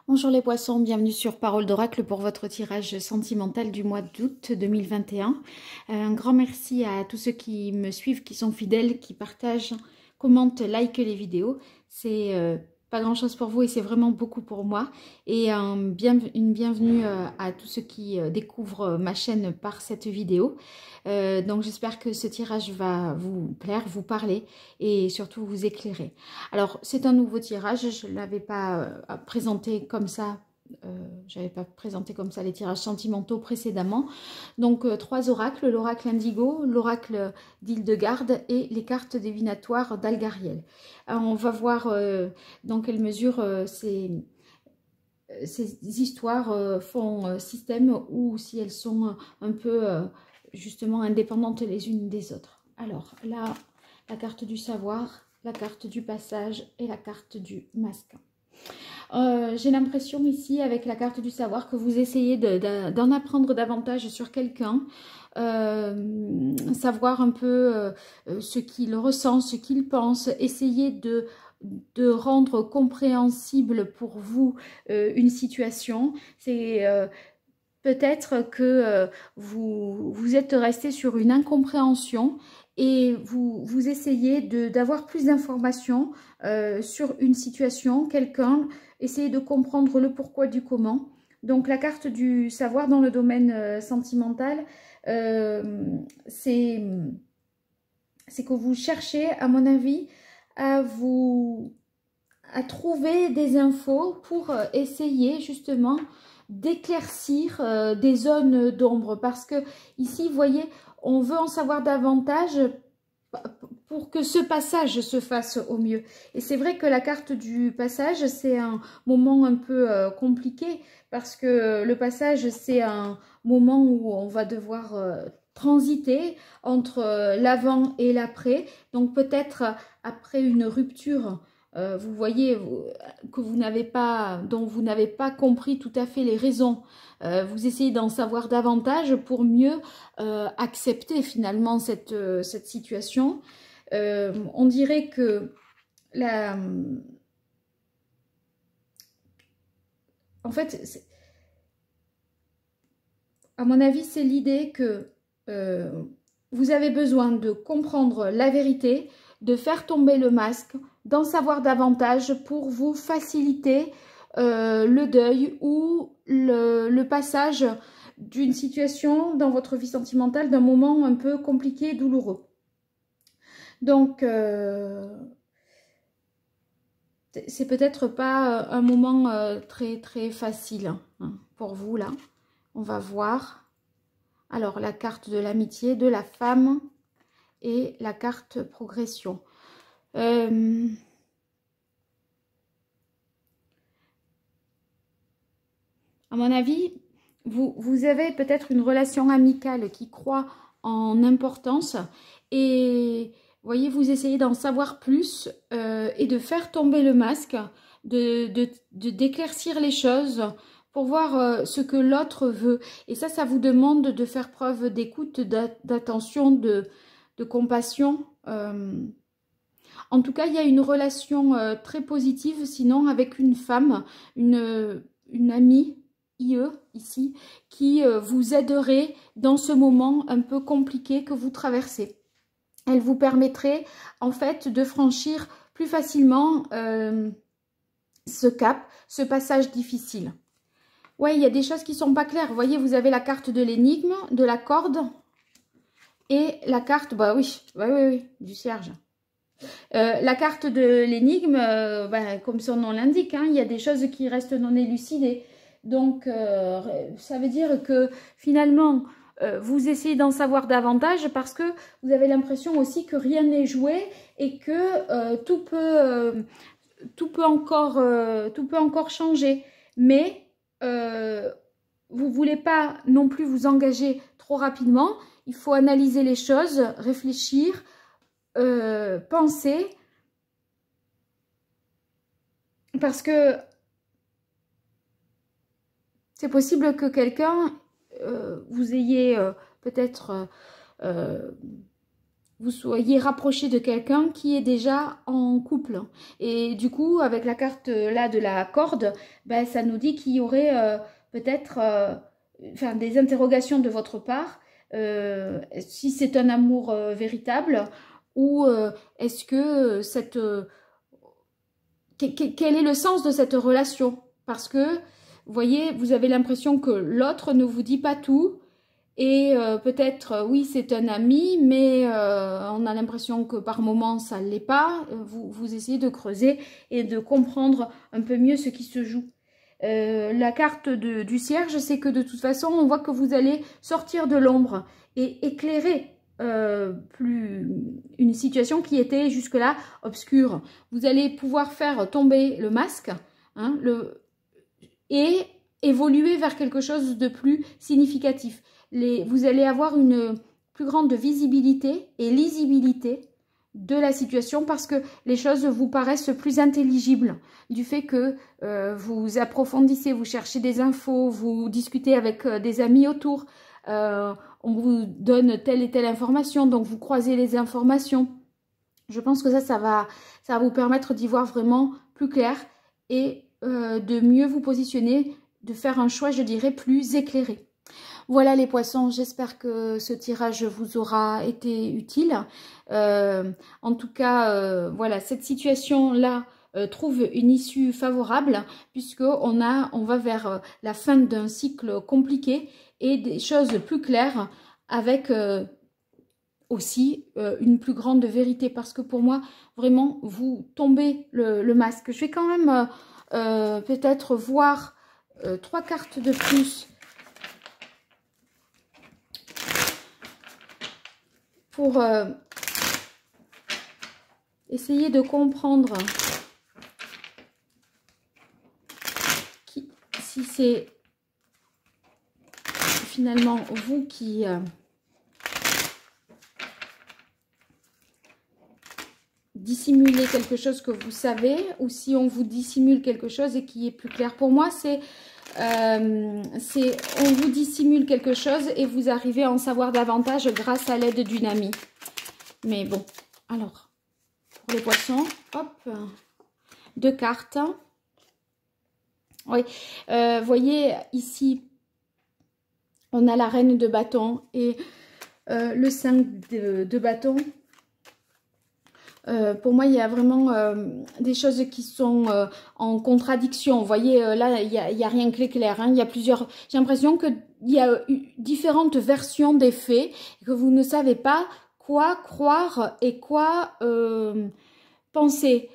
Bonjour les poissons, bienvenue sur Parole d'Oracle pour votre tirage sentimental du mois d'août 2021. Un grand merci à tous ceux qui me suivent, qui sont fidèles, qui partagent, commentent, likent les vidéos. C'est pas grand chose pour vous et c'est vraiment beaucoup pour moi. Et une bienvenue à tous ceux qui découvrent ma chaîne par cette vidéo. Donc j'espère que ce tirage va vous plaire, vous parler et surtout vous éclairer. Alors c'est un nouveau tirage, je ne l'avais pas présenté comme ça, j'avais pas présenté comme ça les tirages sentimentaux précédemment. Donc 3 oracles, l'oracle Indigo, l'oracle d'Hildegarde et les cartes divinatoires d'Algariel. On va voir dans quelle mesure ces histoires font système ou si elles sont un peu justement indépendantes les unes des autres. Alors là, la carte du savoir, la carte du passage et la carte du masque. J'ai l'impression ici avec la carte du savoir que vous essayez d'en apprendre davantage sur quelqu'un, savoir un peu ce qu'il ressent, ce qu'il pense, essayer de rendre compréhensible pour vous une situation. C'est peut-être que vous êtes resté sur une incompréhension et vous essayez d'avoir plus d'informations sur une situation, quelqu'un, essayez de comprendre le pourquoi du comment. Donc la carte du savoir dans le domaine sentimental, c'est que vous cherchez, à mon avis, à trouver des infos pour essayer justement d'éclaircir des zones d'ombre, parce que ici vous voyez on veut en savoir davantage pour que ce passage se fasse au mieux. Et c'est vrai que la carte du passage c'est un moment un peu compliqué, parce que le passage c'est un moment où on va devoir transiter entre l'avant et l'après, donc peut-être après une rupture. Vous voyez que dont vous n'avez pas compris tout à fait les raisons. Vous essayez d'en savoir davantage pour mieux accepter finalement cette situation. On dirait que en fait, à mon avis, c'est l'idée que vous avez besoin de comprendre la vérité, de faire tomber le masque, d'en savoir davantage pour vous faciliter le deuil ou le passage d'une situation dans votre vie sentimentale, d'un moment un peu compliqué et douloureux. Donc, c'est peut-être pas un moment très très facile hein, pour vous là. On va voir. Alors, la carte de l'amitié, de la femme et la carte progression. À mon avis, vous avez peut-être une relation amicale qui croît en importance et voyez, vous essayez d'en savoir plus et de faire tomber le masque, d'éclaircir les choses pour voir ce que l'autre veut. Et ça vous demande de faire preuve d'écoute, d'attention, de compassion. En tout cas, il y a une relation très positive, sinon avec une femme, une amie, IE, ici, qui vous aiderait dans ce moment un peu compliqué que vous traversez. Elle vous permettrait en fait de franchir plus facilement ce cap, ce passage difficile. Ouais, il y a des choses qui sont pas claires. Vous voyez, vous avez la carte de l'énigme, de la corde et la carte, bah oui, du cierge. La carte de l'énigme, comme son nom l'indique, hein, il y a des choses qui restent non élucidées. Donc, ça veut dire que finalement, vous essayez d'en savoir davantage parce que vous avez l'impression aussi que rien n'est joué et que tout peut encore changer. Mais vous ne voulez pas non plus vous engager trop rapidement. Il faut analyser les choses, réfléchir, penser, parce que c'est possible que quelqu'un vous ayez peut-être vous soyez rapproché de quelqu'un qui est déjà en couple. Et du coup, avec la carte là de la corde, ben, ça nous dit qu'il y aurait peut-être enfin, des interrogations de votre part, si c'est un amour véritable, ou est-ce que cette... quel est le sens de cette relation? Parce que, vous voyez, vous avez l'impression que l'autre ne vous dit pas tout, et peut-être, oui, c'est un ami, mais on a l'impression que par moments, ça ne l'est pas. Vous essayez de creuser et de comprendre un peu mieux ce qui se joue. La carte du cierge, c'est que de toute façon, on voit que vous allez sortir de l'ombre et éclairer une situation qui était jusque-là obscure. Vous allez pouvoir faire tomber le masque, hein, et évoluer vers quelque chose de plus significatif. Vous allez avoir une plus grande visibilité et lisibilité de la situation parce que les choses vous paraissent plus intelligibles du fait que vous approfondissez, vous cherchez des infos, vous discutez avec des amis autour, on vous donne telle et telle information, donc vous croisez les informations. Je pense que ça va vous permettre d'y voir vraiment plus clair et de mieux vous positionner, de faire un choix, je dirais, plus éclairé. Voilà les poissons, j'espère que ce tirage vous aura été utile. En tout cas, voilà, cette situation-là trouve une issue favorable puisqu'on va vers la fin d'un cycle compliqué et des choses plus claires avec aussi une plus grande vérité parce que pour moi, vraiment, vous tombez le masque. Je vais quand même peut-être voir 3 cartes de plus pour essayer de comprendre si c'est finalement vous qui dissimulez quelque chose que vous savez ou si on vous dissimule quelque chose et qui est plus clair. Pour moi, c'est on vous dissimule quelque chose et vous arrivez à en savoir davantage grâce à l'aide d'une amie. Mais bon, alors, pour les poissons, hop, 2 cartes. Oui, voyez ici, on a la reine de bâton et le 5 de bâton. Pour moi, il y a vraiment des choses qui sont en contradiction. Vous voyez, là, il y a rien que clair. Hein. Il y a plusieurs... J'ai l'impression qu'il y a différentes versions des faits et que vous ne savez pas quoi croire et quoi penser.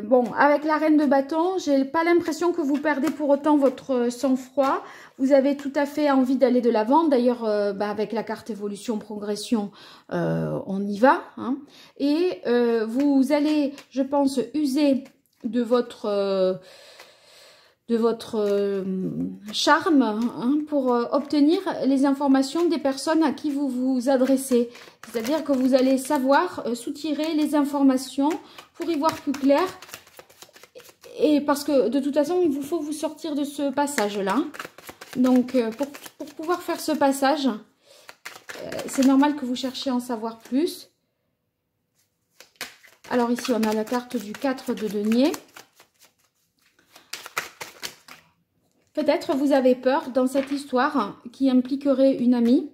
Bon, avec la reine de bâton, j'ai pas l'impression que vous perdez pour autant votre sang-froid. Vous avez tout à fait envie d'aller de l'avant. D'ailleurs, avec la carte évolution, progression, on y va. Hein. Et vous allez, je pense, user de votre charme hein, pour obtenir les informations des personnes à qui vous vous adressez. C'est-à-dire que vous allez savoir soutirer les informations pour y voir plus clair. Et parce que de toute façon, il vous faut vous sortir de ce passage-là. Donc, pour pouvoir faire ce passage, c'est normal que vous cherchiez à en savoir plus. Alors ici, on a la carte du 4 de denier. Peut-être vous avez peur dans cette histoire qui impliquerait une amie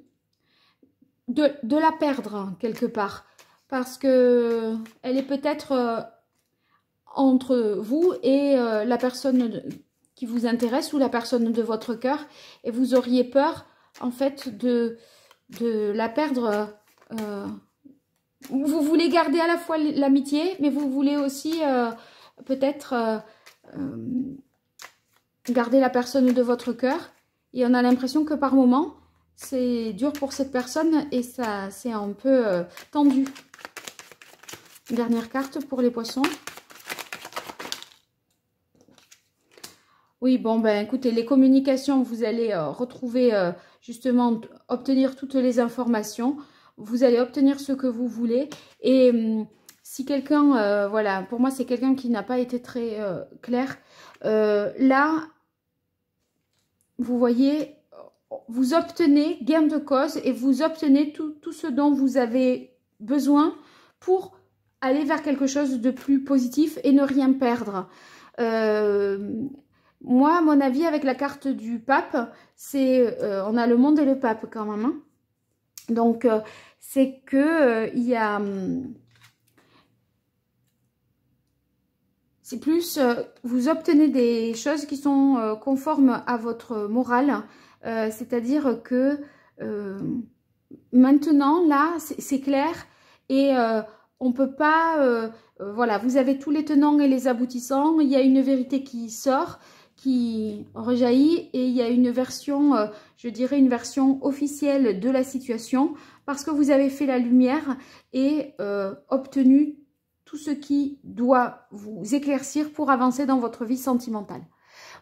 de la perdre quelque part. Parce que elle est peut-être entre vous et la personne qui vous intéresse ou la personne de votre cœur. Et vous auriez peur en fait de la perdre. Vous voulez garder à la fois l'amitié, mais vous voulez aussi peut-être garder la personne de votre cœur. Et on a l'impression que par moment, c'est dur pour cette personne et ça c'est un peu tendu. Dernière carte pour les poissons. Oui, bon, ben écoutez, les communications, vous allez retrouver justement, obtenir toutes les informations. Vous allez obtenir ce que vous voulez. Et si quelqu'un, voilà, pour moi, c'est quelqu'un qui n'a pas été très clair. Là, vous voyez, vous obtenez gain de cause et vous obtenez tout ce dont vous avez besoin pour aller vers quelque chose de plus positif et ne rien perdre. Moi, à mon avis, avec la carte du pape, c'est on a le monde et le pape quand même. Hein. Donc, c'est que il y a... c'est plus, vous obtenez des choses qui sont conformes à votre morale. C'est-à-dire que maintenant, là, c'est clair et on peut pas... voilà, vous avez tous les tenants et les aboutissants. Il y a une vérité qui sort, qui rejaillit et il y a une version, je dirais une version officielle de la situation parce que vous avez fait la lumière et obtenu tout ce qui doit vous éclaircir pour avancer dans votre vie sentimentale.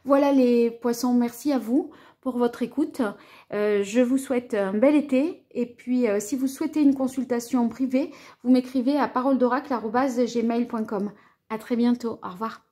Voilà les poissons, merci à vous pour votre écoute. Je vous souhaite un bel été et puis si vous souhaitez une consultation privée, vous m'écrivez à paroledoracle@gmail.com. À très bientôt, au revoir.